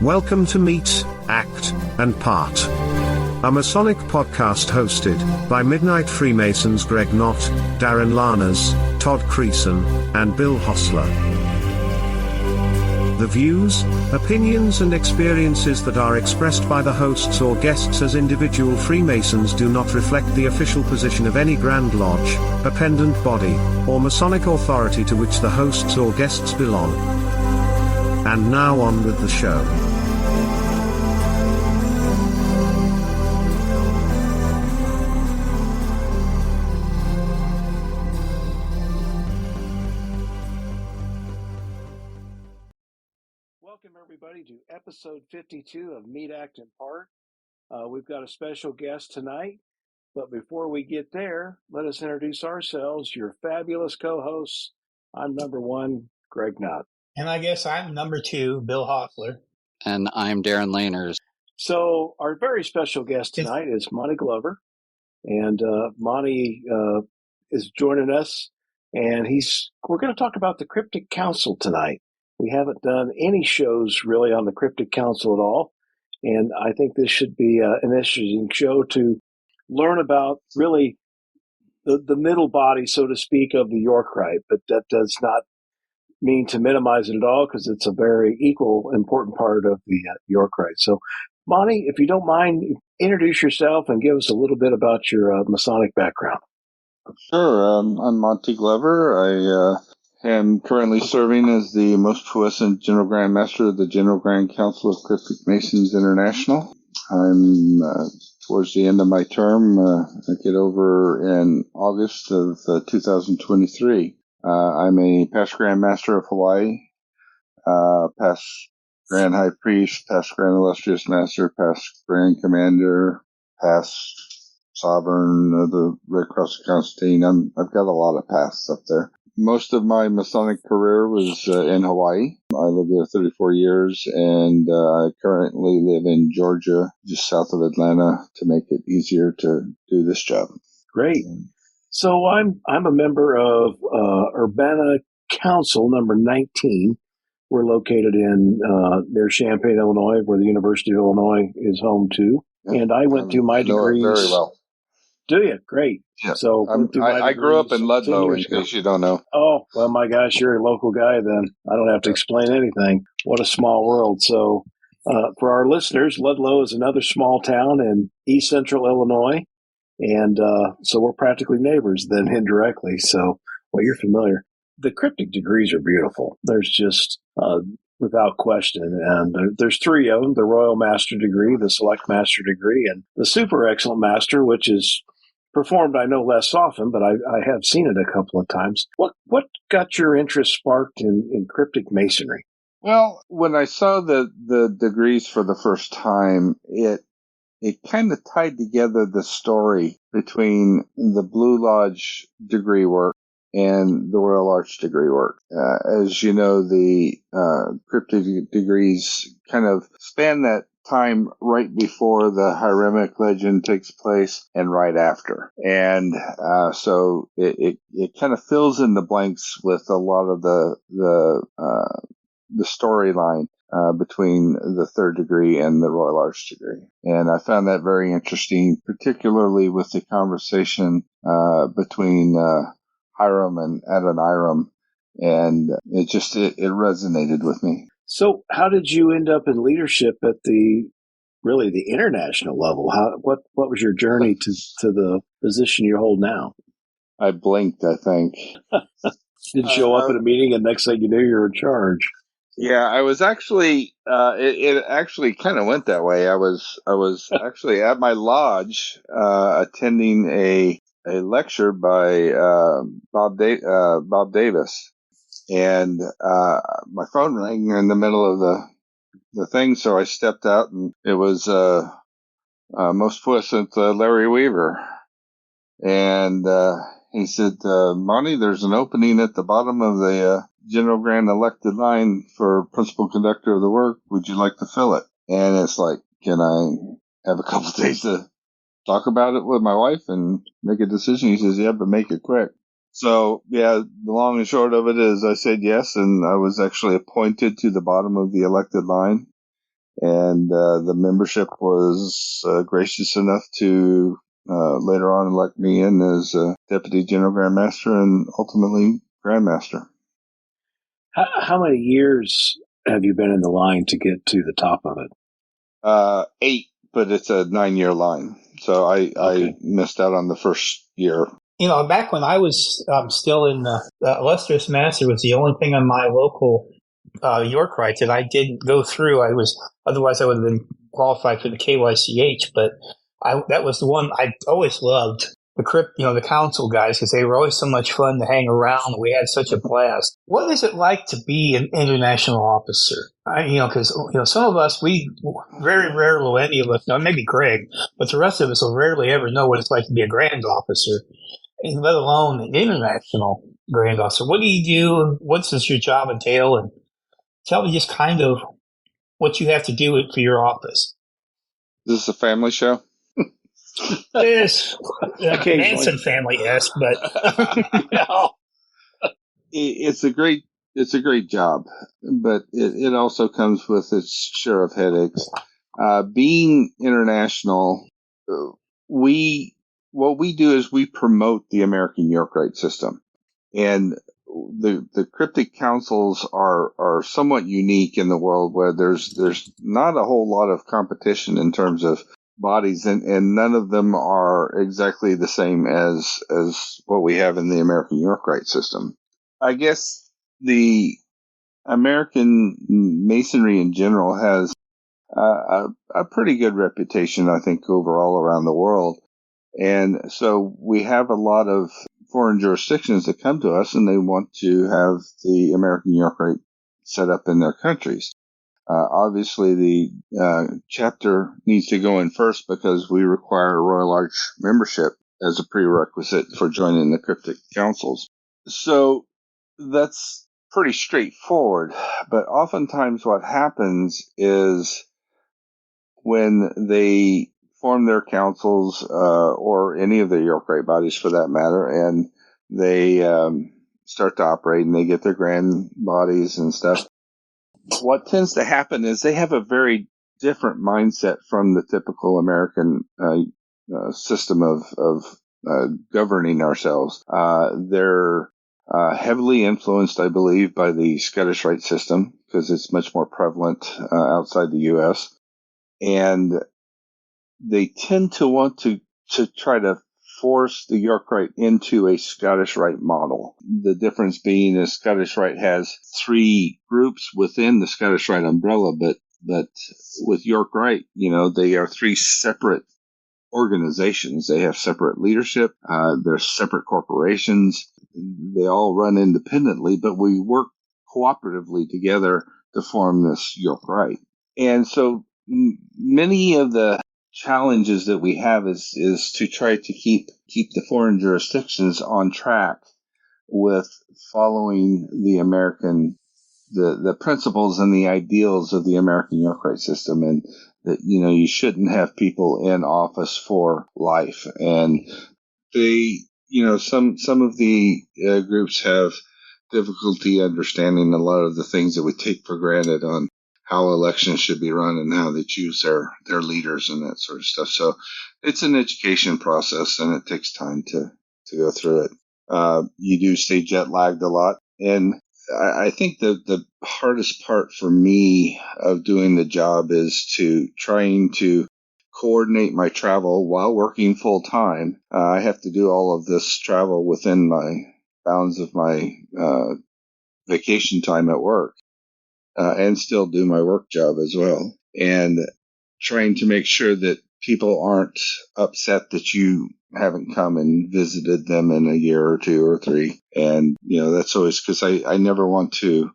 Welcome to Meet, Act, and Part, a Masonic podcast hosted by Midnight Freemasons Greg Knott, Darren Larners, Todd Creason, and Bill Hostler. The views, opinions and experiences that are expressed by the hosts or guests as individual Freemasons do not reflect the official position of any Grand Lodge, appendant body, or Masonic authority to which the hosts or guests belong. And now on with the show. Welcome everybody to episode 52 of Meet, Act, and Part. We've got a special guest tonight, but before we get there, let us introduce ourselves, your fabulous co-hosts. I'm number one, Greg Knott. And I guess I'm number two, Bill Hostler. And I'm Darren Laners. So our very special guest tonight is Monty Glover, and Monty is joining us, and we're going to talk about the Cryptic Council tonight. We haven't done any shows really on the Cryptic Council at all, and I think this should be an interesting show to learn about really the middle body, so to speak, of the York Rite, but that does not mean to minimize it at all because it's a very equal, important part of the York Rite. So, Monty, if you don't mind, introduce yourself and give us a little bit about your Masonic background. Sure. I'm Monty Glover. I am currently serving as the most puissant General Grand Master of the General Grand Council of Cryptic Masons International. I'm towards the end of my term. I get over in August of 2023. I'm a past Grand Master of Hawaii, past Grand High Priest, past Grand Illustrious Master, past Grand Commander, past Sovereign of the Red Cross of Constantine. I've got a lot of pasts up there. Most of my Masonic career was in Hawaii. I lived there 34 years, and I currently live in Georgia, just south of Atlanta, to make it easier to do this job. Great. So I'm a member of Urbana Council number 19. We're located in near Champaign, Illinois, where the University of Illinois is home to. And I went through my degrees. Very well. Do you? Great. Yeah. So I grew up in Ludlow, in case you don't know. Oh, well, my gosh, you're a local guy then. I don't have to explain anything. What a small world. So for our listeners, Ludlow is another small town in east central Illinois. And so we're practically neighbors then indirectly. So, well, you're familiar. The cryptic degrees are beautiful. There's just without question. And there's three of them, the Royal Master degree, the Select Master degree, and the Super Excellent Master, which is performed, I know, less often, but I have seen it a couple of times. What got your interest sparked in cryptic masonry? Well, when I saw the degrees for the first time, it kind of tied together the story between the Blue Lodge degree work and the Royal Arch degree work. As you know, the cryptic degrees kind of span that time right before the Hieronymic legend takes place and right after. And so it kind of fills in the blanks with a lot of the storyline between the third degree and the Royal Arch degree. And I found that very interesting, particularly with the conversation between Hiram and Adoniram, and it resonated with me. So how did you end up in leadership at the international level? What was your journey to the position you hold now? I blinked, I think. Didn't show up at a meeting and next thing you knew you're in charge. Yeah, I was actually, it actually kind of went that way. I was actually at my lodge, attending a lecture by, Bob Davis. And, my phone rang in the middle of the thing. So I stepped out and it was, most puissant, Larry Weaver. And, he said, Monty, there's an opening at the bottom of the, General Grand elected line for principal conductor of the work. Would you like to fill it? And it's like, can I have a couple of days to talk about it with my wife and make a decision? He says, yeah, but make it quick. So, yeah, the long and short of it is I said yes, and I was actually appointed to the bottom of the elected line. And the membership was gracious enough to later on elect me in as Deputy General Grand Master and ultimately Grand Master. How many years have you been in the line to get to the top of it? 8, but it's a 9-year line. So I missed out on the first year. Back when I was still in Illustrious Master was the only thing on my local York rights that I didn't go through. Otherwise I would have been qualified for the KYCH, but that was the one I always loved. The council guys, because they were always so much fun to hang around. We had such a blast. What is it like to be an international officer? Because some of us, we very rarely, any of us, maybe Greg, but the rest of us will rarely ever know what it's like to be a grand officer, let alone an international grand officer. What do you do? And what does your job entail? And tell me just kind of what you have to do for your office. Is this a family show? This Manson family, yes, but it's a great job, but it also comes with its share of headaches. Being international, what we do is we promote the American York Rite system, and the cryptic councils are somewhat unique in the world where there's not a whole lot of competition in terms of bodies, and none of them are exactly the same as what we have in the American York Rite system. I guess the American Masonry in general has a pretty good reputation, I think, overall around the world. And so we have a lot of foreign jurisdictions that come to us and they want to have the American York Rite set up in their countries. Obviously, the chapter needs to go in first because we require a Royal Arch membership as a prerequisite for joining the cryptic councils. So that's pretty straightforward. But oftentimes what happens is when they form their councils or any of the York Rite bodies for that matter, and they start to operate and they get their grand bodies and stuff, what tends to happen is they have a very different mindset from the typical American system of governing ourselves. They're heavily influenced, I believe, by the Scottish Rite system because it's much more prevalent outside the U.S. And they tend to want to try to force the York Rite into a Scottish Rite model. The difference being is Scottish Rite has 3 groups within the Scottish Rite umbrella, but with York Rite, they are 3 separate organizations. They have separate leadership. They're separate corporations. They all run independently, but we work cooperatively together to form this York Rite. And so many of the challenges that we have is to try to keep the foreign jurisdictions on track with following the American, the principles and the ideals of the American York Rite system, and that you shouldn't have people in office for life. And they, some of the groups have difficulty understanding a lot of the things that we take for granted on how elections should be run and how they choose their leaders and that sort of stuff. So it's an education process and it takes time to go through it. You do stay jet lagged a lot. And I think the hardest part for me of doing the job is trying to coordinate my travel while working full time. I have to do all of this travel within my bounds of my vacation time at work. And still do my work job as well. And trying to make sure that people aren't upset that you haven't come and visited them in a year or 2 or 3. And, that's always because I never want to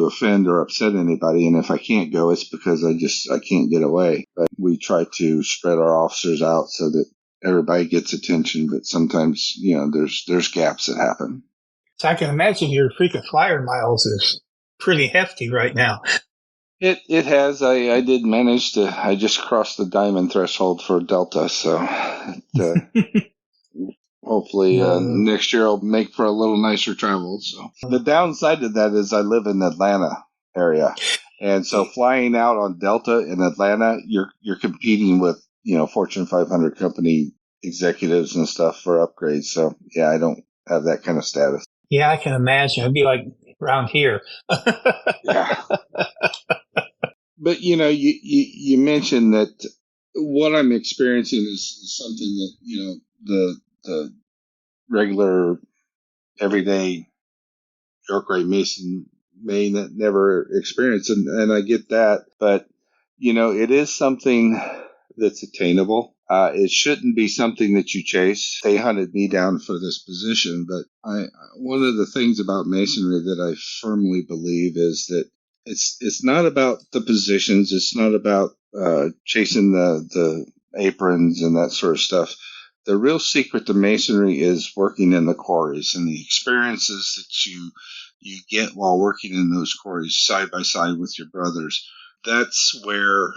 offend or upset anybody. And if I can't go, it's because I can't get away. But we try to spread our officers out so that everybody gets attention. But sometimes, there's gaps that happen. So I can imagine your frequent flyer miles is pretty hefty right now. It has. I did manage to. I just crossed the diamond threshold for Delta, so hopefully next year I'll make for a little nicer travel. So the downside to that is I live in the Atlanta area, And so flying out on Delta in Atlanta, you're competing with, Fortune 500 company executives and stuff for upgrades. So yeah, I don't have that kind of status. Yeah, I can imagine. It'd be like around here. Yeah. But you mentioned that what I'm experiencing is something that, the regular everyday York Ray Mason may never experience. And I get that, but it is something that's attainable. It shouldn't be something that you chase. They hunted me down for this position, but one of the things about masonry that I firmly believe is that it's not about the positions. It's not about chasing the aprons and that sort of stuff. The real secret to masonry is working in the quarries and the experiences that you get while working in those quarries side by side with your brothers. That's where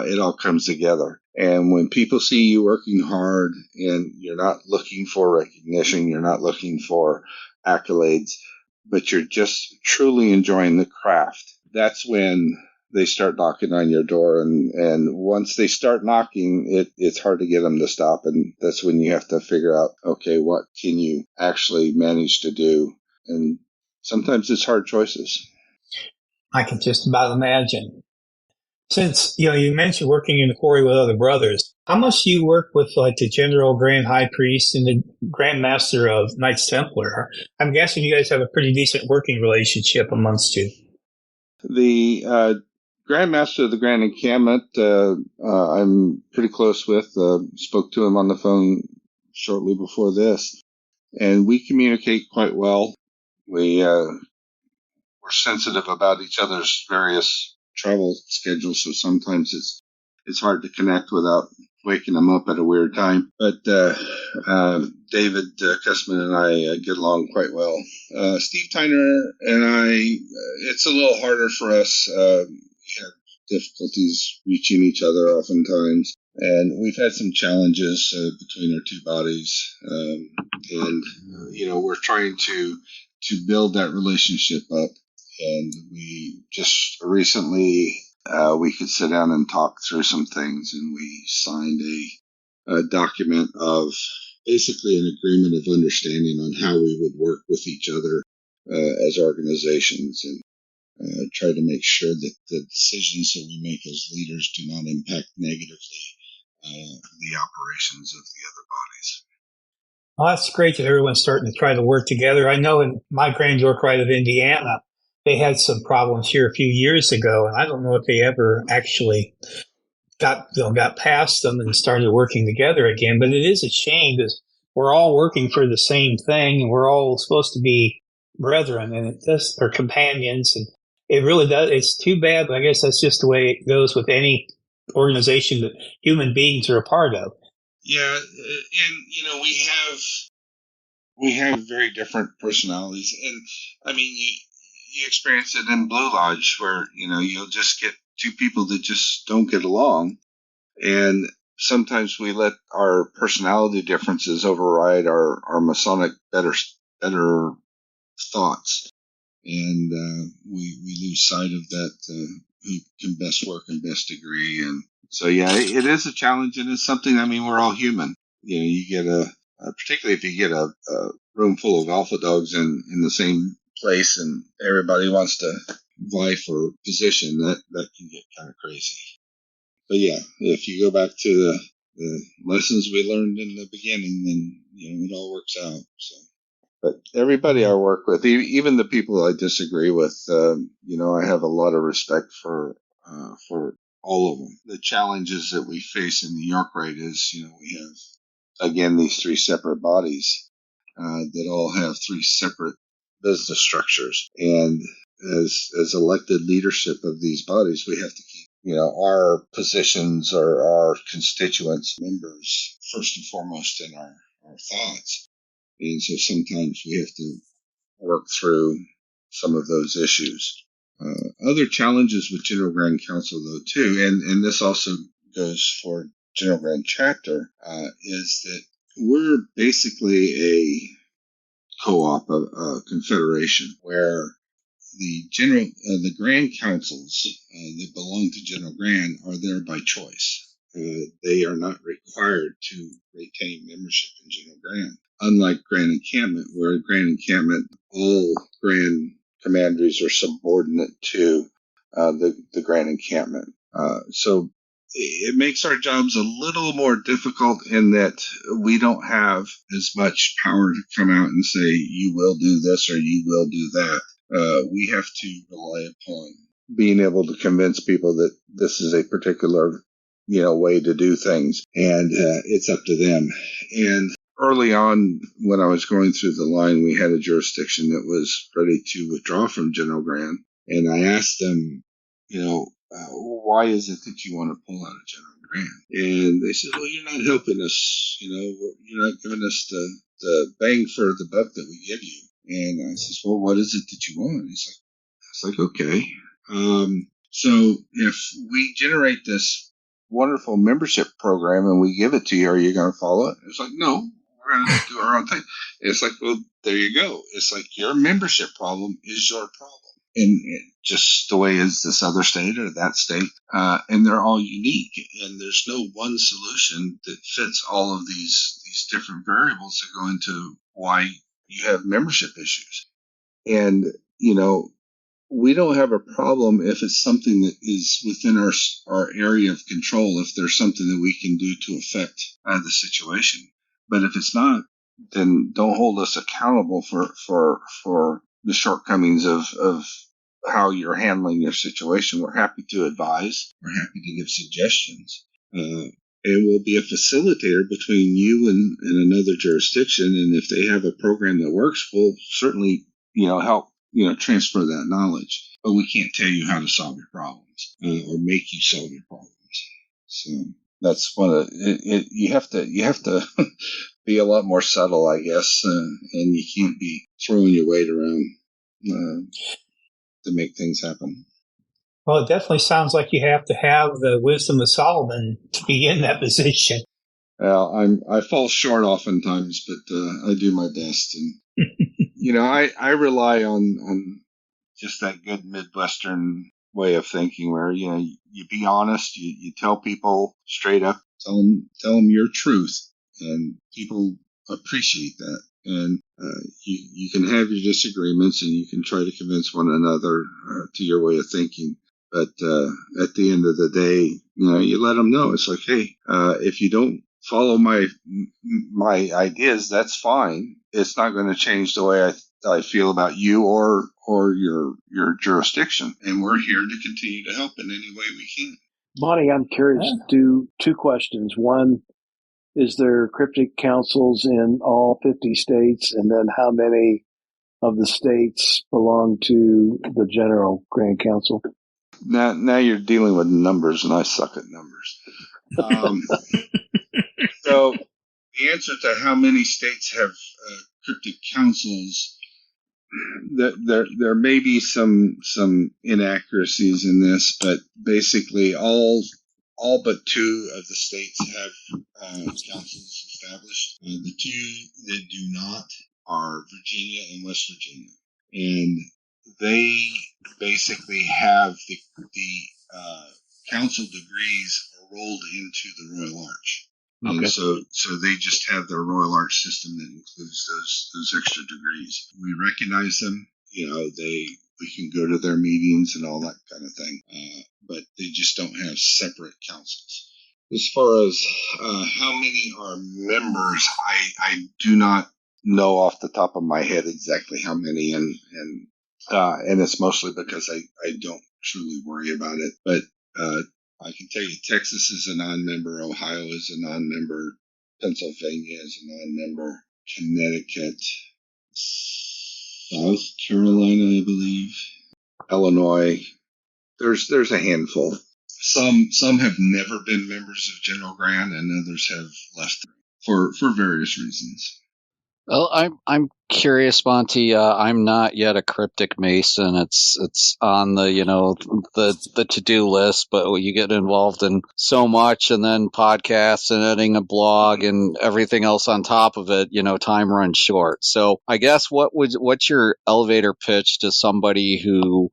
it all comes together. And when people see you working hard and you're not looking for recognition, you're not looking for accolades, but you're just truly enjoying the craft, that's when they start knocking on your door. And once they start knocking, it's hard to get them to stop. And that's when you have to figure out, okay, what can you actually manage to do? And sometimes it's hard choices. I can just about imagine. Since, you mentioned working in the quarry with other brothers, how much do you work with like the General Grand High Priest and the Grand Master of Knights Templar? I'm guessing you guys have a pretty decent working relationship amongst you. The Grand Master of the Grand Encampment, I'm pretty close with. Spoke to him on the phone shortly before this, and we communicate quite well. We're sensitive about each other's various travel schedules, so sometimes it's hard to connect without waking them up at a weird time. But David Cussman and I get along quite well. Steve Tyner and I, it's a little harder for us. We have difficulties reaching each other oftentimes, and we've had some challenges between our two bodies. And we're trying to build that relationship up. And we just recently, we could sit down and talk through some things, and we signed a document of basically an agreement of understanding on how we would work with each other as organizations, and try to make sure that the decisions that we make as leaders do not impact negatively the operations of the other bodies. Well, that's great that everyone's starting to try to work together. I know in my Grand York Rite of Indiana, they had some problems here a few years ago, and I don't know if they ever actually got past them and started working together again. But it is a shame because we're all working for the same thing, and we're all supposed to be brethren, and it does, or companions, and it really does. It's too bad, but I guess that's just the way it goes with any organization that human beings are a part of. Yeah, and we have very different personalities, and I mean you experience it in Blue Lodge where you'll just get two people that just don't get along, and sometimes we let our personality differences override our Masonic better thoughts, and we lose sight of that who can best work and best agree. And so yeah, it is a challenge, and it's something. I mean, we're all human. You get particularly if you get a room full of alpha dogs in the same place, and everybody wants to vie for position, that can get kind of crazy. But yeah, if you go back to the lessons we learned in the beginning, then it all works out. So, but everybody I work with, even the people I disagree with, I have a lot of respect for all of them. The challenges that we face in the York Rite is, we have again these three separate bodies that all have three separate business structures, and as elected leadership of these bodies, we have to keep our positions or our constituents members first and foremost in our thoughts, and so sometimes we have to work through some of those issues. Other challenges with General Grand Council though too, and this also goes for General Grand Chapter, is that we're basically a co-op, a confederation, where the Grand Councils that belong to General Grand are there by choice. They are not required to retain membership in General Grand. Unlike Grand Encampment, where Grand Encampment, all Grand Commanderies are subordinate to the Grand Encampment. So it makes our jobs a little more difficult in that we don't have as much power to come out and say, you will do this or you will do that. We have to rely upon being able to convince people that this is a particular, way to do things, and it's up to them. And early on, when I was going through the line, we had a jurisdiction that was ready to withdraw from General Grand, and I asked them, why is it that you want to pull out of General Grand? And they said, well, you're not helping us. You're not giving us the bang for the buck that we give you. And I says, well, what is it that you want? It's like, okay. So if we generate this wonderful membership program and we give it to you, are you going to follow it? It's like, no, we're going to do our own thing. It's like, well, there you go. It's like your membership problem is your problem. And just the way is this other state or that state, and they're all unique. And there's no one solution that fits all of these different variables that go into why you have membership issues. And we don't have a problem if it's something that is within our area of control. If there's something that we can do to affect the situation, but if it's not, then don't hold us accountable for the shortcomings of how you're handling your situation. We're happy to advise. We're happy to give suggestions. It will be a facilitator between you and another jurisdiction. And if they have a program that works, we'll certainly, help, transfer that knowledge. But we can't tell you how to solve your problems or make you solve your problems. So that's one of you have to be a lot more subtle, I guess, and you can't be throwing your weight around to make things happen. Well, it definitely sounds like you have to have the wisdom of Solomon to be in that position. Well, I fall short oftentimes, but I do my best, and I rely on just that good Midwestern way of thinking, where you be honest, you tell people straight up, tell them your truth, and people appreciate that. And you can have your disagreements, and you can try to convince one another to your way of thinking. But at the end of the day, you let them know. It's like, hey, if you don't follow my ideas, that's fine. It's not going to change the way I feel about you or your jurisdiction. And we're here to continue to help in any way we can. Monty, I'm curious. Two questions. One, is there cryptic councils in all 50 states? And then how many of the states belong to the General Grand Council? Now you're dealing with numbers, and I suck at numbers. So the answer to how many states have cryptic councils, there may be some inaccuracies in this, but basically all but 2 of the states have councils established. The 2 that do not are Virginia and West Virginia, and they basically have the council degrees are rolled into the Royal Arch. Okay. And so they just have their Royal Arch system that includes those extra degrees. We recognize them. We can go to their meetings and all that kind of thing, but they just don't have separate councils. As far as how many are members, I do not know off the top of my head exactly how many, and it's mostly because I don't truly worry about it. But I can tell you Texas is a non-member, Ohio is a non-member, Pennsylvania is a non-member, Connecticut, South Carolina, I believe, Illinois. There's a handful. Some have never been members of General Grand, and others have left for various reasons. Well, I'm curious, Monty. I'm not yet a cryptic mason. It's on the the to do list, but you get involved in so much, and then podcasts and editing a blog and everything else on top of it. Time runs short. So I guess what's your elevator pitch to somebody who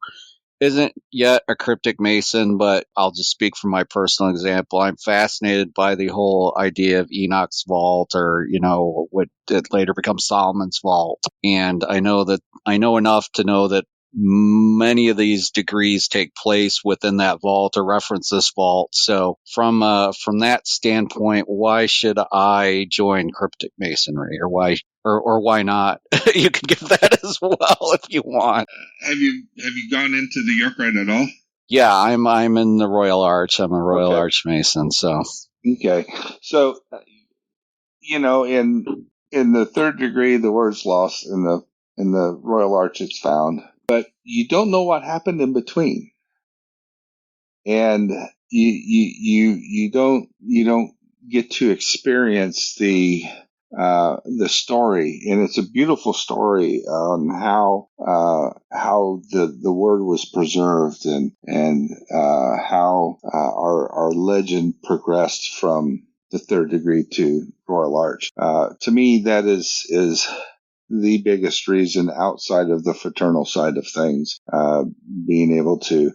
isn't yet a cryptic mason, but I'll just speak from my personal example. I'm fascinated by the whole idea of Enoch's vault, or what it later becomes Solomon's vault. And I know enough to know that many of these degrees take place within that vault or reference this vault. So from that standpoint, why should I join cryptic masonry, or why not? You can give that as well if you want. Have you gone into the York Rite at all? Yeah, I'm in the Royal Arch. I'm a Royal Arch Mason. So okay, so in the third degree, the word's lost. In the Royal Arch, it's found, but you don't know what happened in between, and you don't get to experience the story, and it's a beautiful story on how the word was preserved, and how our legend progressed from the third degree to Royal Arch. To me, that is the biggest reason outside of the fraternal side of things, being able to,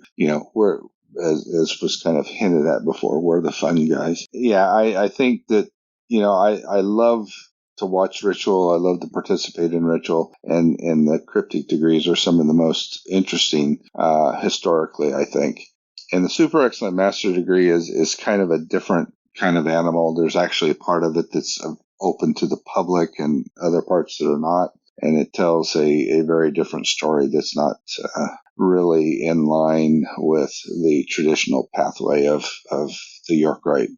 we're, as was kind of hinted at before, we're the fun guys. Yeah, I think that, I love to watch ritual. I love to participate in ritual, and the cryptic degrees are some of the most interesting, historically, I think. And the super excellent master degree is kind of a different kind of animal. There's actually a part of it that's open to the public, and other parts that are not. And it tells a very different story that's not really in line with the traditional pathway of the York Rite.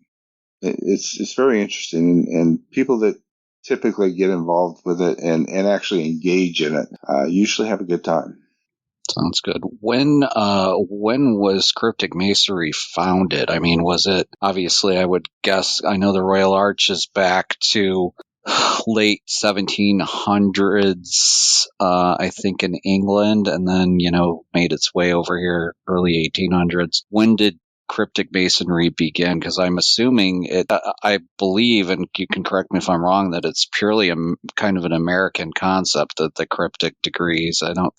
It's very interesting, and people that typically get involved with it and actually engage in it usually have a good time. Sounds good. When was cryptic masonry founded? I mean, was it, obviously, I would guess, I know the Royal Arch is back to late 1700s, I think, in England, and then, made its way over here early 1800s. When did cryptic masonry begin? Because I'm assuming I believe, and you can correct me if I'm wrong, that it's purely kind of an American concept, that the cryptic degrees. I don't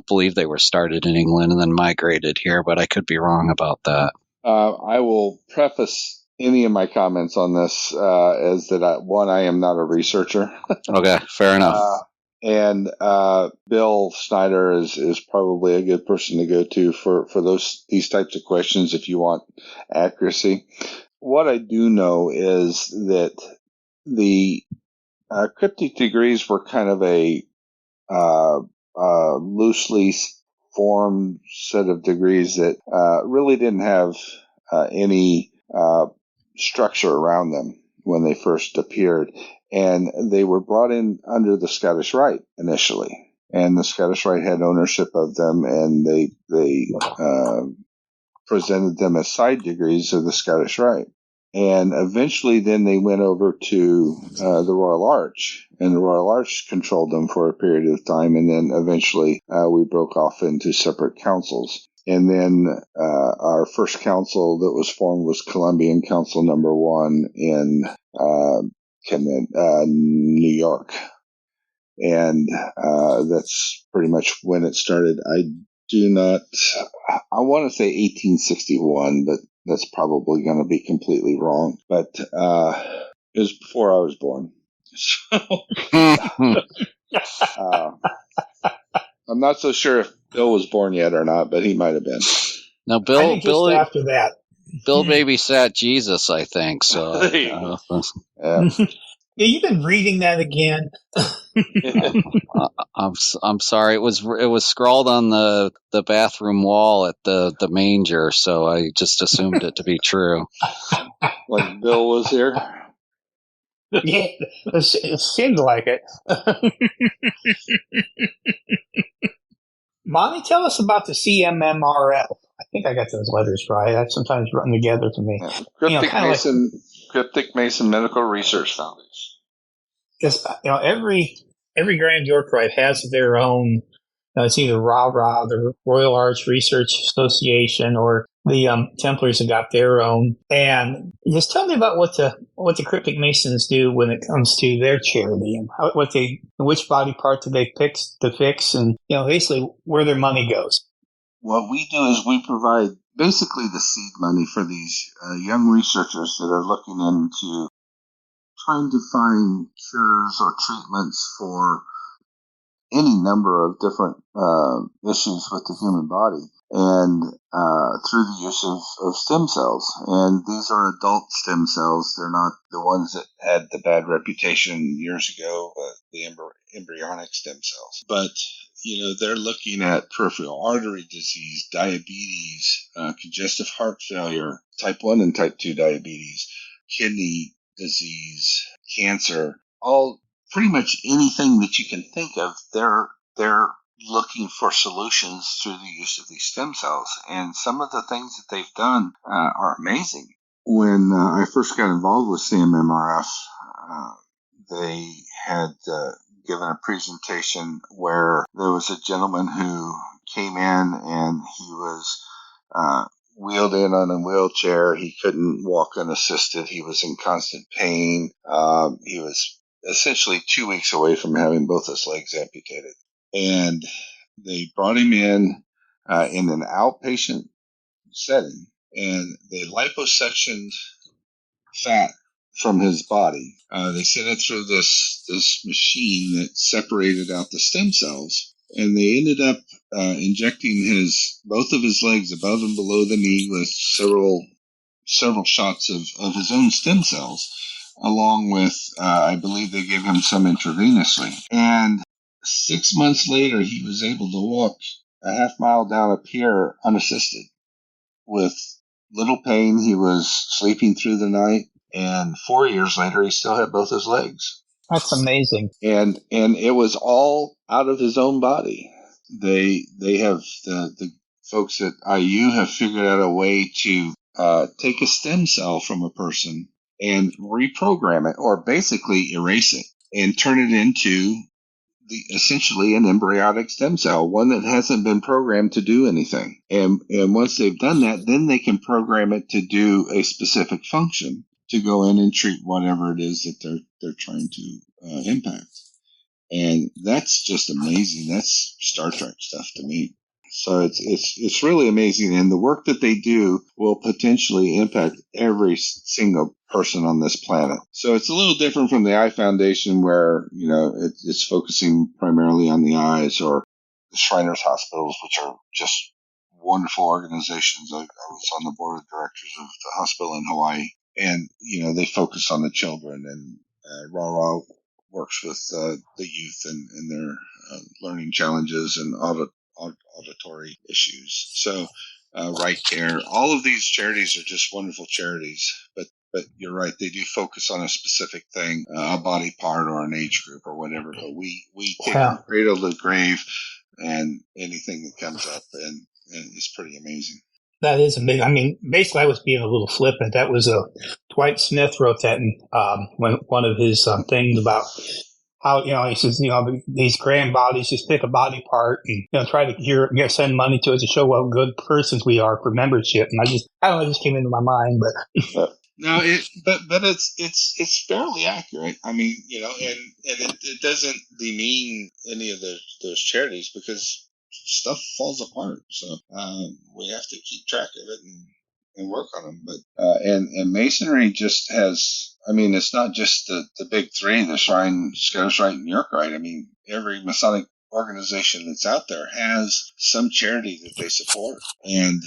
believe they were started in England and then migrated here, but I could be wrong about that. I will preface any of my comments on this as that I am not a researcher. Okay, fair enough. And Bill Snyder is probably a good person to go to for these types of questions if you want accuracy. What I do know is that the cryptic degrees were kind of a loosely formed set of degrees that really didn't have any structure around them when they first appeared. And they were brought in under the Scottish Rite initially. And the Scottish Rite had ownership of them, and they presented them as side degrees of the Scottish Rite. And eventually then they went over to the Royal Arch, and the Royal Arch controlled them for a period of time, and then eventually we broke off into separate councils. And then our first council that was formed was Columbian Council Number 1 in New York. And that's pretty much when it started. I want to say 1861, but that's probably going to be completely wrong. But it was before I was born. So I'm not so sure if Bill was born yet or not, but he might have been. Now, I think just after that. Bill babysat Jesus, I think. So, yeah. Yeah, you've been reading that again. I'm sorry. It was scrawled on the bathroom wall at the manger, so I just assumed it to be true. Like Bill was here. Yeah, it seemed like it. Monty, tell us about the CMMRF. I think I got those letters right. That sometimes run together for me. Yeah. Cryptic Mason Medical Research Foundation. Because every Grand Yorkite has their own. It's either RAH, the Royal Arch Research Association, or the Templars have got their own. And just tell me about what the Cryptic Masons do when it comes to their charity, and which body part do they pick to fix, and basically where their money goes. What we do is we provide basically the seed money for these young researchers that are looking into trying to find cures or treatments for any number of different issues with the human body, and through the use of stem cells. And these are adult stem cells. They're not the ones that had the bad reputation years ago, the embryonic stem cells. But they're looking at peripheral artery disease, diabetes, congestive heart failure, type 1 and type 2 diabetes, kidney disease, cancer, all pretty much anything that you can think of. They're looking for solutions through the use of these stem cells. And some of the things that they've done are amazing. When I first got involved with CMMRF, they had given a presentation where there was a gentleman who came in and he was wheeled in on a wheelchair. He couldn't walk unassisted. He was in constant pain. He was essentially 2 weeks away from having both his legs amputated. And they brought him in an outpatient setting, and they liposuctioned fat from his body. They sent it through this machine that separated out the stem cells, and they ended up injecting both of his legs above and below the knee with several shots of his own stem cells, along with I believe they gave him some intravenously. And 6 months later, he was able to walk a half mile down a pier unassisted with little pain. He was sleeping through the night, and 4 years later, he still had both his legs. That's amazing. And it was all out of his own body. They have the folks at IU have figured out a way to take a stem cell from a person and reprogram it, or basically erase it, and turn it into essentially an embryonic stem cell, one that hasn't been programmed to do anything. And once they've done that, then they can program it to do a specific function to go in and treat whatever it is that they're trying to impact. And that's just amazing. That's Star Trek stuff to me. So it's really amazing, and the work that they do will potentially impact every single person on this planet. So it's a little different from the Eye Foundation, where it's focusing primarily on the eyes, or the Shriners Hospitals, which are just wonderful organizations. I was on the board of directors of the hospital in Hawaii, and they focus on the children, and RAH works with the youth and their learning challenges and auditory issues. So Right Care, all of these charities are just wonderful charities, but you're right, they do focus on a specific thing, a body part or an age group or whatever. But we take from cradle to grave and anything that comes up, and it's pretty amazing. That is amazing. I mean, basically, I was being a little flippant. That was Dwight Smith wrote that in one of his things about how, he says, these grand bodies, just pick a body part and, try to send money to it to show what good persons we are for membership. And I don't know, it just came into my mind, but. No, but it's fairly accurate. I mean, and it doesn't demean any of those charities, because stuff falls apart. So we have to keep track of it and work on them. But and Masonry just has, I mean, it's not just the big three, the Shrine, Scottish Rite, and York Rite. I mean, every Masonic organization that's out there has some charity that they support, and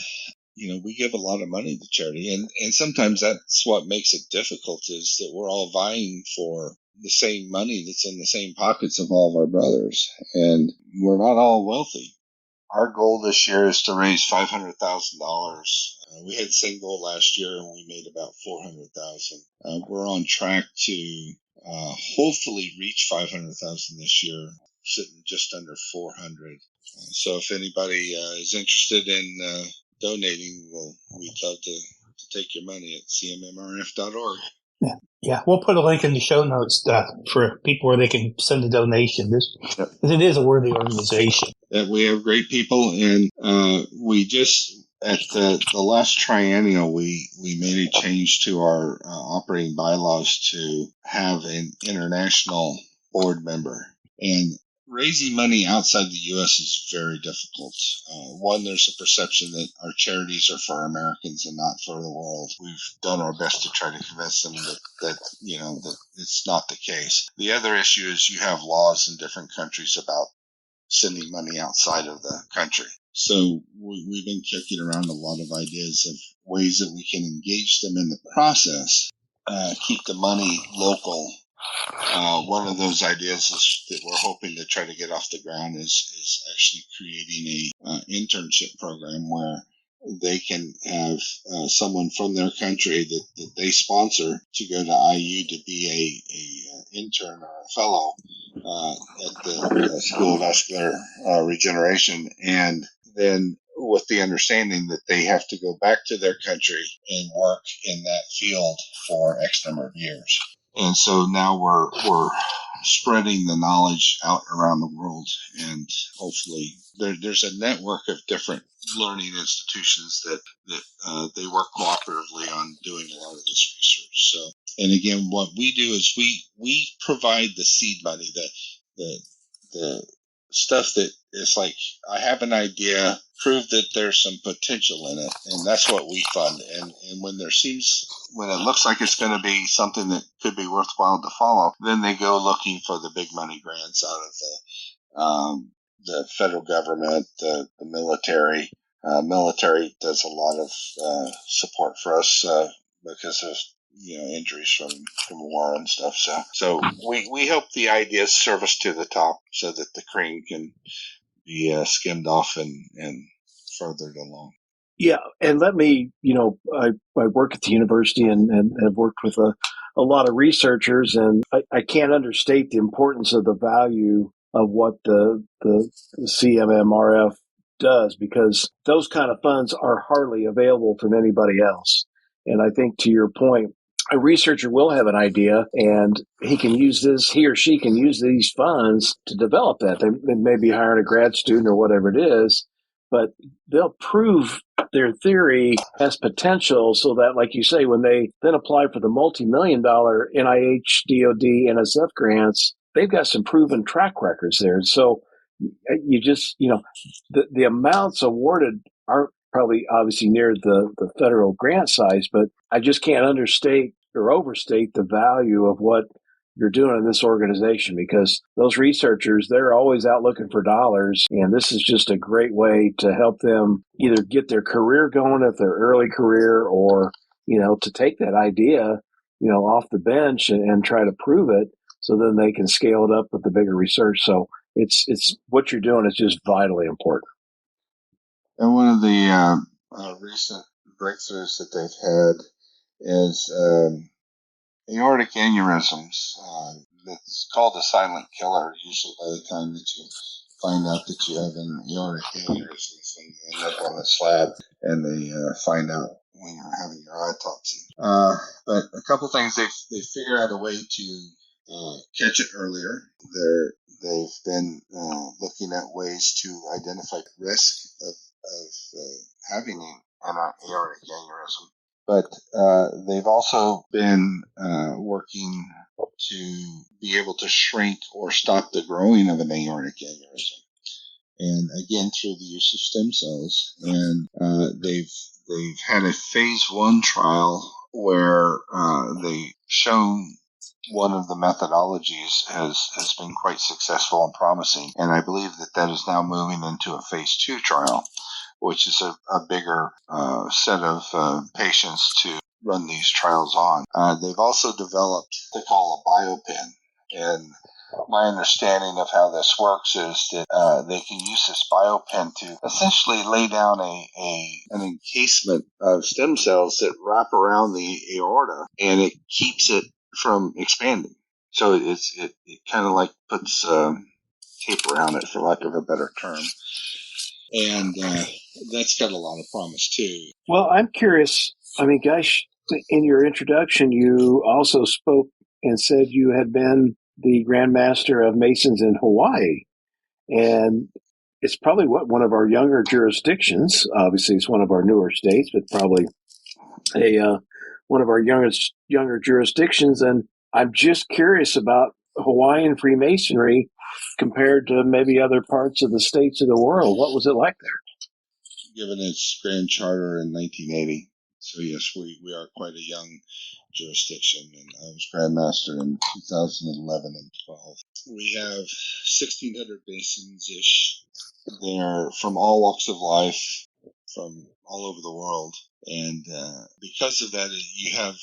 we give a lot of money to charity, and sometimes that's what makes it difficult, is that we're all vying for the same money that's in the same pockets of all of our brothers, and we're not all wealthy. Our goal this year is to raise $500,000. We had the same goal last year, and we made about $400,000. We're on track to hopefully reach $500,000 this year, sitting just under 400. So if anybody is interested in donating, we'd love to take your money at cmmrf.org. Yeah. Yeah, we'll put a link in the show notes for people where they can send a donation. Because it is a worthy organization. We have great people, and we just at the last triennial we made a change to our operating bylaws to have an international board member. And raising money outside the U.S. is very difficult. One, there's a perception that our charities are for Americans and not for the world. We've done our best to try to convince them that it's not the case. The other issue is you have laws in different countries about sending money outside of the country. So we've been kicking around a lot of ideas of ways that we can engage them in the process, keep the money local. One of those ideas that we're hoping to try to get off the ground is actually creating a internship program where they can have someone from their country that they sponsor to go to IU to be a intern or a fellow at the School of Vascular Regeneration, and then with the understanding that they have to go back to their country and work in that field for X number of years. And so now we're spreading the knowledge out around the world, and hopefully there's a network of different learning institutions that they work cooperatively on doing a lot of this research. So, and again, what we do is we provide the seed money, the stuff that is like, I have an idea, prove that there's some potential in it, and that's what we fund. And when it looks like it's going to be something that could be worthwhile to follow, then they go looking for the big money grants out of the federal government, the military. Military does a lot of support for us because of injuries from war and stuff. So we hope the ideas serve us to the top so that the cream can be skimmed off and furthered along. Yeah, and let me, I work at the university and have worked with a lot of researchers, and I can't understate the importance of the value of what the CMMRF does, because those kind of funds are hardly available from anybody else. And I think, to your point, a researcher will have an idea, and he or she can use these funds to develop that. They may be hiring a grad student or whatever it is, but they'll prove their theory has potential so that, like you say, when they then apply for the multi-million-dollar NIH, DOD, NSF grants, they've got some proven track records there. And so you just, the amounts awarded aren't probably obviously near the federal grant size, but I just can't understate or overstate the value of what you're doing in this organization, because those researchers, they're always out looking for dollars. And this is just a great way to help them either get their career going at their early career, or, to take that idea, off the bench and try to prove it so then they can scale it up with the bigger research. So it's what you're doing is just vitally important. And one of the recent breakthroughs that they've had is aortic aneurysms. It's called a silent killer, usually by the time that you find out that you have an aortic aneurysm. And you end up on a slab, and they find out when you're having your autopsy. But a couple things, they figure out a way to catch it earlier. They've been looking at ways to identify risk of having an aortic aneurysm. But they've also been working to be able to shrink or stop the growing of an aortic aneurysm, and again through the use of stem cells. And they've had a phase 1 trial where they've shown one of the methodologies has been quite successful and promising, and I believe that is now moving into a phase 2 trial, which is a bigger set of patients to run these trials on. They've also developed what they call a biopen, and my understanding of how this works is that they can use this biopen to essentially lay down an encasement of stem cells that wrap around the aorta, and it keeps it from expanding. So it kind of like puts tape around it, for lack of a better term. And that's got a lot of promise too. Well, I'm curious. I mean, gosh, in your introduction, you also spoke and said you had been the Grand Master of Masons in Hawaii. And it's probably one of our younger jurisdictions. Obviously, it's one of our newer states, but probably one of our younger jurisdictions. And I'm just curious about Hawaiian Freemasonry compared to maybe other parts of the states of the world. What was it like there? Given its grand charter in 1980. So yes, we are quite a young jurisdiction, and I was Grand Master in 2011 and 12. We have 1,600 Masons-ish. They're from all walks of life, from all over the world, and because of that, you have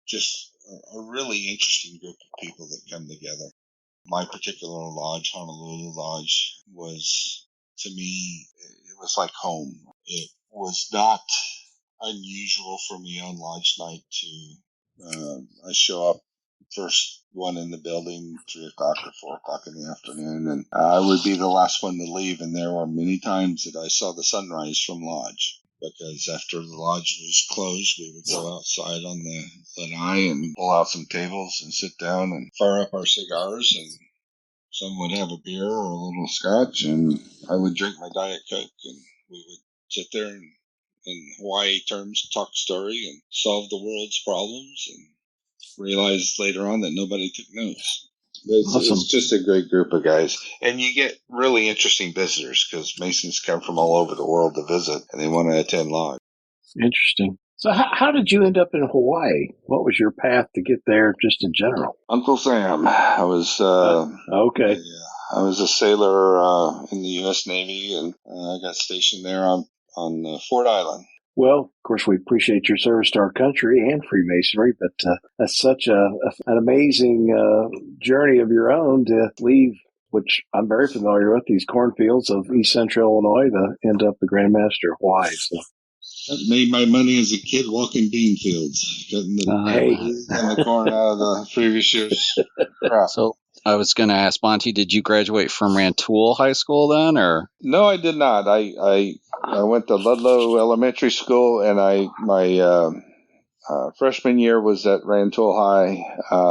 just a really interesting group of people that come together. My particular lodge, Honolulu Lodge, was, to me, it was like home. It was not unusual for me on lodge night to I show up first one in the building, 3 o'clock or 4 o'clock in the afternoon, and I would be the last one to leave. And there were many times that I saw the sunrise from lodge, because after the lodge was closed, we would go outside on the lanai and pull out some tables and sit down and fire up our cigars, and some would have a beer or a little scotch, and I would drink my Diet Coke, and we would sit there and, in Hawaii terms, talk story and solve the world's problems, and realize later on that nobody took notes. But it's just a great group of guys. And you get really interesting visitors, because Masons come from all over the world to visit, and they want to attend lodge. Interesting. So how did you end up in Hawaii? What was your path to get there, just in general? Uncle Sam. I was okay. I was a sailor in the U.S. Navy, and I got stationed there on Ford Island. Well, of course, we appreciate your service to our country and Freemasonry, but that's such an amazing journey of your own to leave, which I'm very familiar with, these cornfields of East Central Illinois, to end up the Grand Master of Hawaii. So. I made my money as a kid walking bean fields, cutting the corn out of the previous year's crop. So I was going to ask, Monty, did you graduate from Rantoul High School then, or? No, I did not. I went to Ludlow Elementary School, and my freshman year was at Rantoul High,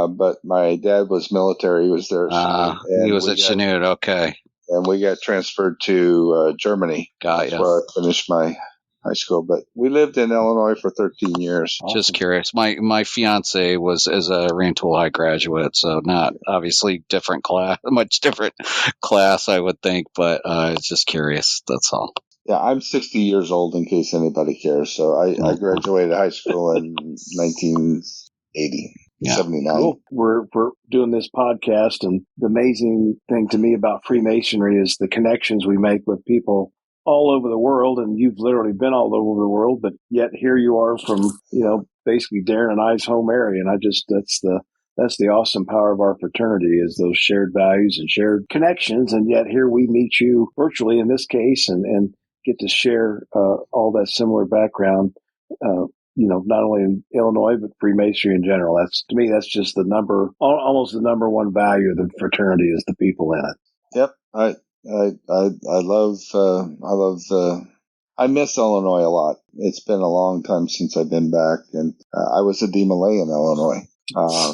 but my dad was military. He was there. He was at Chanute, okay. And we got transferred to Germany. Got you. Where I finished my high school, but we lived in Illinois for 13 years. Awesome. Just curious. My fiance is a Rantoul High graduate, so not obviously different class, much different class, I would think, but just curious. That's all. Yeah, I'm 60 years old, in case anybody cares. So I graduated high school in 1980. Yeah. 79. Cool. We're doing this podcast, and the amazing thing to me about Freemasonry is the connections we make with people all over the world, and you've literally been all over the world, but yet here you are from, basically Darren and I's home area. And that's the awesome power of our fraternity, is those shared values and shared connections. And yet here we meet you virtually in this case, and get to share all that similar background, not only in Illinois, but Freemasonry in general. To me, that's just almost the number one value of the fraternity, is the people in it. Yep. I miss Illinois a lot. It's been a long time since I've been back, and I was a DeMolay in Illinois.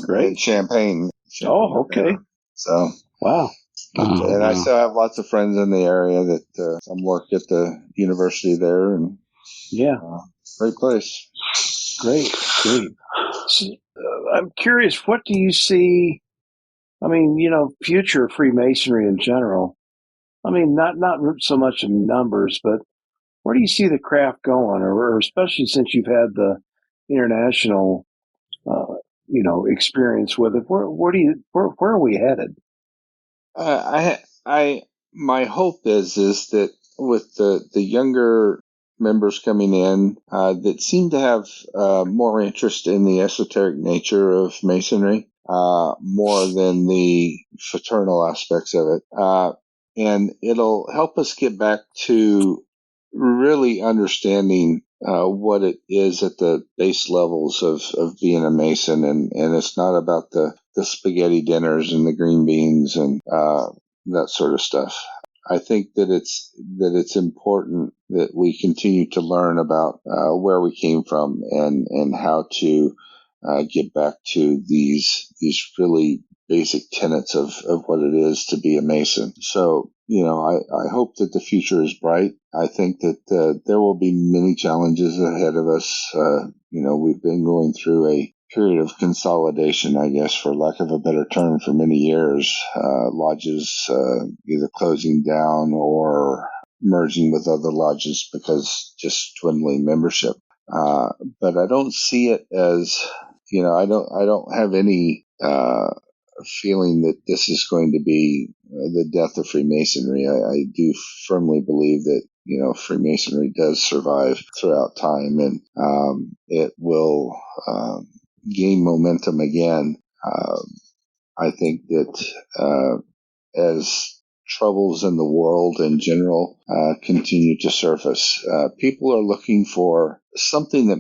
Great. In Champaign. Oh, okay. So. Wow. And I still have lots of friends in the area that some work at the university there, and great place. Great. So, I'm curious, what do you see? I mean, future Freemasonry in general. I mean, not so much in numbers, but where do you see the craft going, or especially since you've had the international, experience with it? Where are we headed? My hope is that with the younger members coming in that seem to have more interest in the esoteric nature of Masonry, more than the fraternal aspects of it. And it'll help us get back to really understanding what it is at the base levels of being a Mason. And it's not about the spaghetti dinners and the green beans and that sort of stuff. I think that it's important that we continue to learn about where we came from and how to get back to these really basic tenets of what it is to be a Mason. So, I hope that the future is bright. I think that there will be many challenges ahead of us. We've been going through a period of consolidation, I guess, for lack of a better term, for many years. Lodges either closing down or merging with other lodges because just dwindling membership. But I don't see it as, I don't have any feeling that this is going to be the death of Freemasonry. I do firmly believe that, Freemasonry does survive throughout time, and it will gain momentum again. I think that as troubles in the world in general continue to surface, people are looking for something that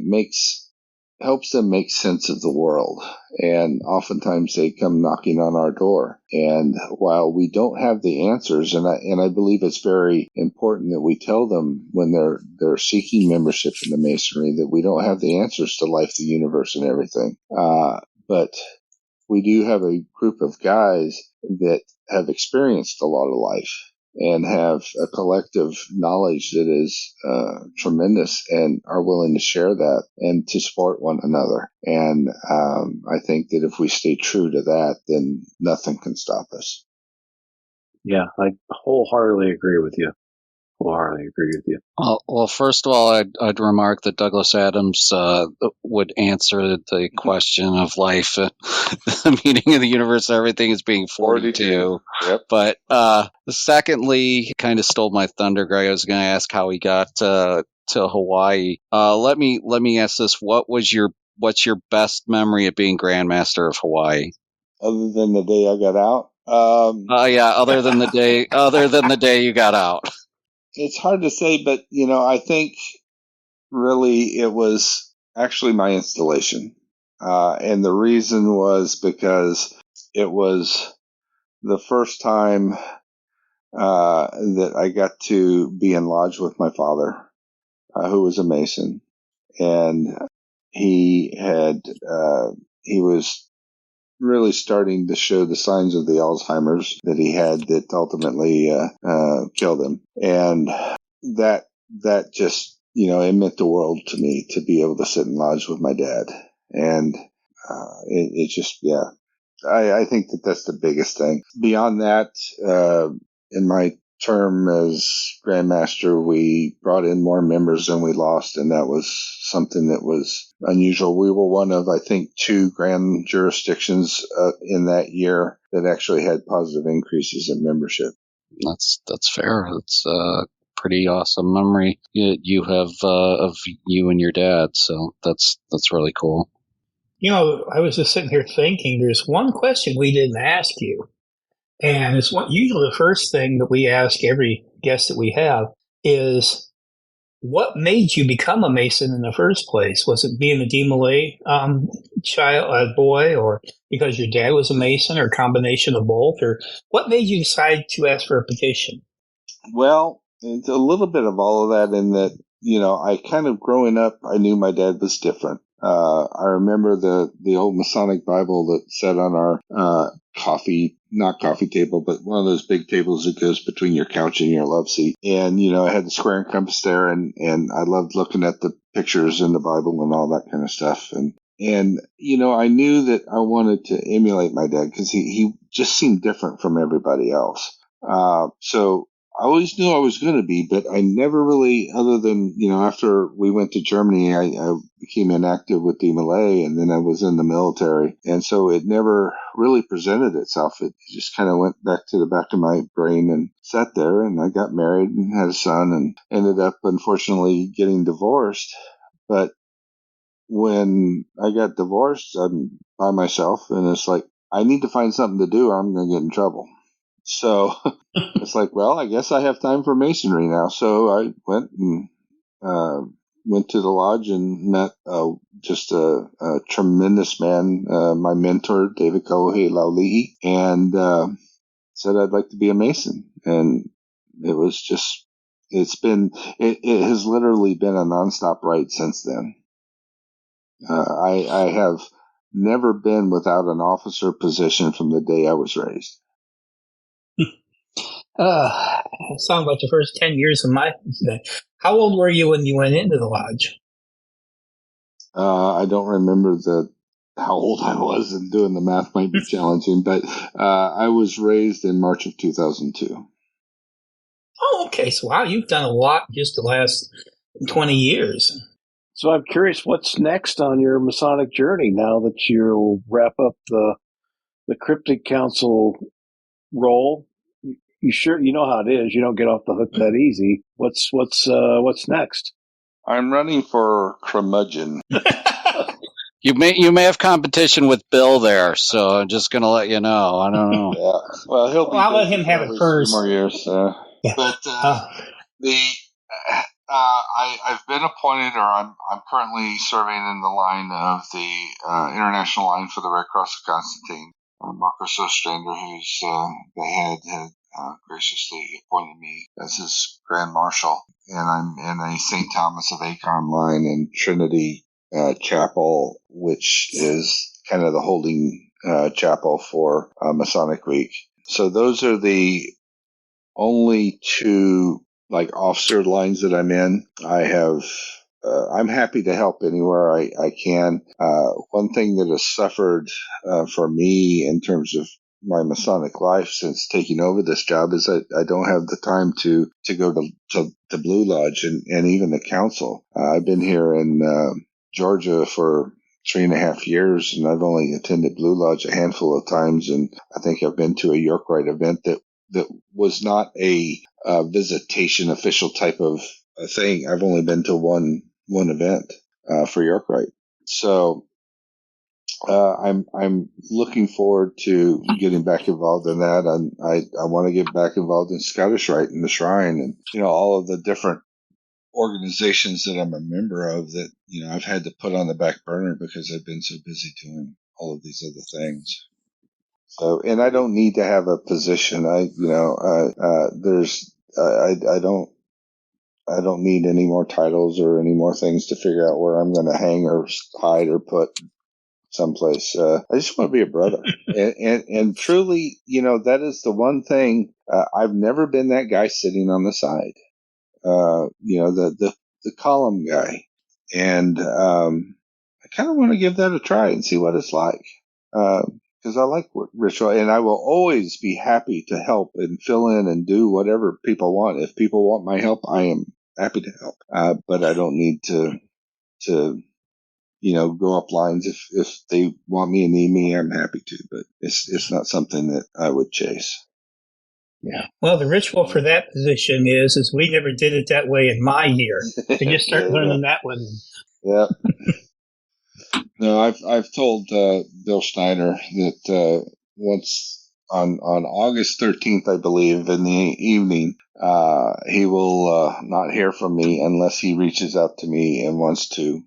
helps them make sense of the world. And oftentimes they come knocking on our door. And while we don't have the answers, and I believe it's very important that we tell them when they're seeking membership in the Masonry that we don't have the answers to life, the universe, and everything. But we do have a group of guys that have experienced a lot of life and have a collective knowledge that is tremendous and are willing to share that and to support one another. And I think that if we stay true to that, then nothing can stop us. Yeah, I wholeheartedly agree with you. Well, first of all, I'd remark that Douglas Adams would answer the question of life, the meaning of the universe, everything is being 42. Yep. But secondly, he kind of stole my thunder, Greg. I was going to ask how he got to Hawaii. Let me ask this: what's your best memory of being Grand Master of Hawaii? Other than the day I got out. Other than the day you got out. It's hard to say, but, I think really it was actually my installation. And the reason was because it was the first time that I got to be in lodge with my father, who was a Mason. And he was really starting to show the signs of the Alzheimer's that he had that ultimately killed him. And that just, it meant the world to me to be able to sit in lodge with my dad. And it just, yeah, I think that's the biggest thing. Beyond that, in my term as Grand Master, we brought in more members than we lost, and that was something that was unusual. We were one of, I think, 2 grand jurisdictions in that year that actually had positive increases in membership. That's fair. That's a pretty awesome memory you have of you and your dad. So that's really cool. I was just sitting here thinking, there's one question we didn't ask you. And it's usually the first thing that we ask every guest that we have is, what made you become a Mason in the first place? Was it being a DeMolay boy, or because your dad was a Mason, or a combination of both? Or what made you decide to ask for a petition? Well, it's a little bit of all of that, in that, I kind of growing up, I knew my dad was different. I remember the old Masonic Bible that sat on our not coffee table, but one of those big tables that goes between your couch and your love seat. And, I had the square and compass there, and I loved looking at the pictures in the Bible and all that kind of stuff. And I knew that I wanted to emulate my dad because he just seemed different from everybody else. So I always knew I was going to be, but I never really, other than, after we went to Germany, I became inactive with DeMolay, and then I was in the military. And so it never really presented itself. It just kind of went back to the back of my brain and sat there, and I got married and had a son and ended up, unfortunately, getting divorced. But when I got divorced, I'm by myself, and it's like, I need to find something to do or I'm going to get in trouble. So it's like, well, I guess I have time for Masonry now. So I went to the lodge and met just a tremendous man, my mentor, David Kauhe Laulihi, and said I'd like to be a Mason. And it was just, it has literally been a nonstop ride since then. I have never been without an officer position from the day I was raised. Sounds like the first 10 years of my life. How old were you when you went into the lodge? I don't remember how old I was, and doing the math might be challenging, but I was raised in March of 2002. Oh, okay. So, wow, you've done a lot just the last 20 years. So I'm curious, what's next on your Masonic journey now that you'll wrap up the Cryptic Council role? You know how it is. You don't get off the hook that easy. What's next? I'm running for curmudgeon. You may have competition with Bill there, so I'm just going to let you know. I don't know. Yeah. Well, I'll let him have it first. 2 more years. Yeah. But I've been appointed, or I'm currently serving in the line of the International Line for the Red Cross of Constantine. Marcos Ostrander, who's the head, had graciously appointed me as his Grand Marshal, and I'm in a St. Thomas of Acon line in Trinity Chapel, which is kind of the holding chapel for Masonic Week. So those are the only two officer lines that I'm in. I'm happy to help anywhere I can. One thing that has suffered for me in terms of my Masonic life since taking over this job is that I don't have the time to go to Blue Lodge and even the council. I've been here in Georgia for 3.5 years, and I've only attended Blue Lodge a handful of times, and I think I've been to a York Rite event that was not a visitation official type of a thing. I've only been to one event for York Rite. So I'm looking forward to getting back involved in that. And I want to get back involved in Scottish Rite and the Shrine, and all of the different organizations that I'm a member of that I've had to put on the back burner because I've been so busy doing all of these other things. So, and I don't need to have a position. I don't need any more titles or any more things to figure out where I'm going to hang or hide or put someplace. I just want to be a brother. and truly, that is the one thing. I've never been that guy sitting on the side. The column guy. And I kind of want to give that a try and see what it's like. Because I like ritual, and I will always be happy to help and fill in and do whatever people want. If people want my help, I am happy to help. But I don't need to go up lines. If they want me and need me, I'm happy to. But it's not something that I would chase. Yeah. Well, the ritual for that position is we never did it that way in my year. So you start learning that one. Yeah. No, I've told Bill Schneider that once on August 13th, I believe, in the evening, he will not hear from me unless he reaches out to me and wants to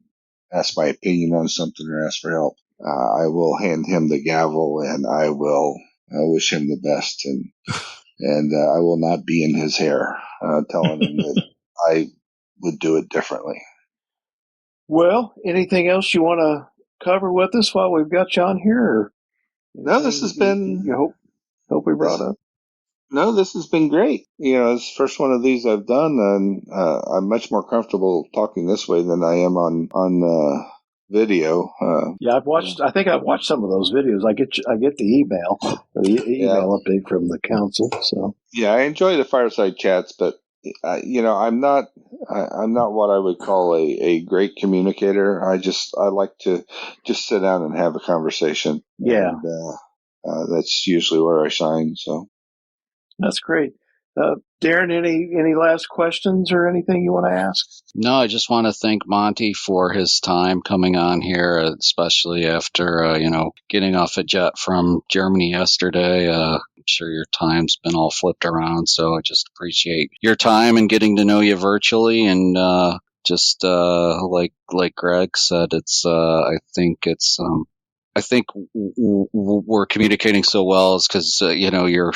ask my opinion on something or ask for help. I will hand him the gavel, and I will wish him the best, and I will not be in his hair telling him that I would do it differently. Well, anything else you want to cover with us while we've got you on here? No, this has been. You hope we brought up. No, this has been great. It's the first one of these I've done, and I'm much more comfortable talking this way than I am on video. Yeah, I think I've watched some of those videos. I get the email update from the council. So yeah, I enjoy the fireside chats, but I'm not what I would call a great communicator. I like to just sit down and have a conversation. Yeah. And, that's usually where I shine. So that's great. Darren, any last questions or anything you want to ask? No, I just want to thank Monty for his time coming on here, especially after, getting off a jet from Germany yesterday. I'm sure your time's been all flipped around, so I just appreciate your time and getting to know you virtually. And just like Greg said, I think it's I think we're communicating so well is because, you were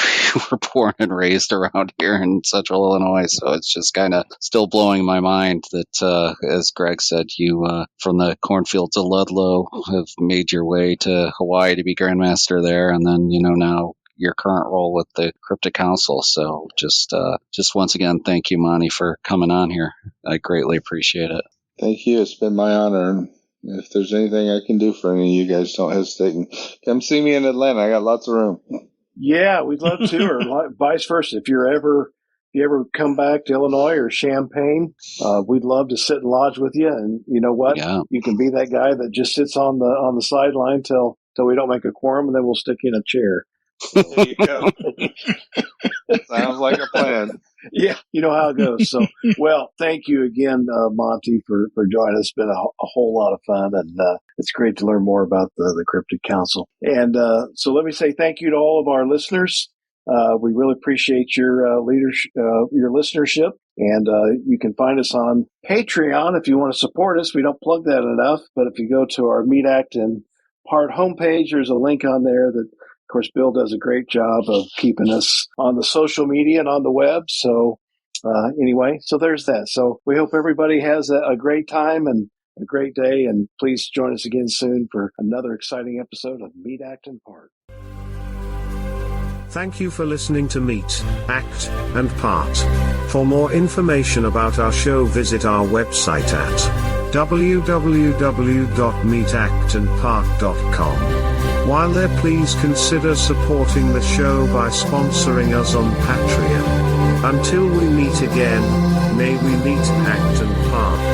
born and raised around here in central Illinois. So it's just kind of still blowing my mind that, as Greg said, you, from the cornfields of Ludlow have made your way to Hawaii to be Grandmaster there. And then, now your current role with the Cryptic Council. So just once again, thank you, Monty, for coming on here. I greatly appreciate it. Thank you. It's been my honor. And if there's anything I can do for any of you guys, don't hesitate. And come see me in Atlanta. I got lots of room. Yeah, we'd love to, or vice versa. If you ever come back to Illinois or Champaign, we'd love to sit and lodge with you. And you know what? Yeah. You can be that guy that just sits on the sideline till we don't make a quorum, and then we'll stick you in a chair. There you go. Sounds like a plan. Yeah, you know how it goes. So, well, thank you again, Monty, for joining us. It's been a whole lot of fun, and it's great to learn more about the Cryptic Council. And so let me say thank you to all of our listeners. We really appreciate your leadership, your listenership, and you can find us on Patreon if you want to support us. We don't plug that enough, but if you go to our Meat Act and Part homepage, there's a link on there that, of course, Bill does a great job of keeping us on the social media and on the web. So anyway, so there's that. So we hope everybody has a great time and a great day. And please join us again soon for another exciting episode of Meat, Act, and Part. Thank you for listening to Meat, Act, and Part. For more information about our show, visit our website at www.meatactandpart.com. While there, please consider supporting the show by sponsoring us on Patreon. Until we meet again, may we meet, act, and part.